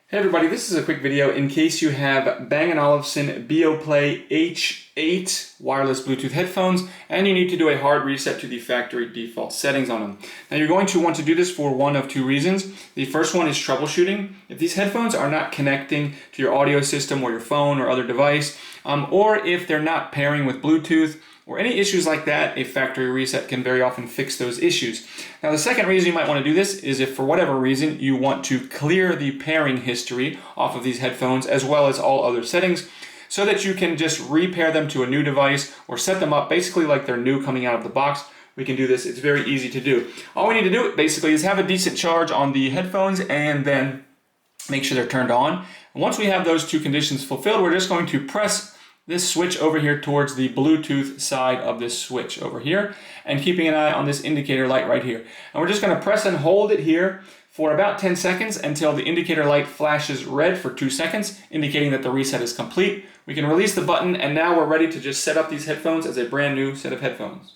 Hey everybody, this is a quick video in case you have Bang & Olufsen BEOPLAY H8 wireless Bluetooth headphones and you need to do a hard reset to the factory default settings on them. Now you're going to want to do this for one of two reasons. The first one is troubleshooting. If these headphones are not connecting to your audio system or your phone or other device, or if they're not pairing with Bluetooth, or any issues like that, a factory reset can very often fix those issues. Now the second reason you might want to do this is if for whatever reason you want to clear the pairing history off of these headphones as well as all other settings so that you can just repair them to a new device or set them up basically like they're new coming out of the box. We can do this, it's very easy to do. All we need to do basically is have a decent charge on the headphones and then make sure they're turned on. And once we have those two conditions fulfilled, we're just going to press this switch over here towards the Bluetooth side of this switch over here and keeping an eye on this indicator light right here. And we're just going to press and hold it here for about 10 seconds until the indicator light flashes red for 2 seconds, indicating that the reset is complete. We can release the button and now we're ready to just set up these headphones as a brand new set of headphones.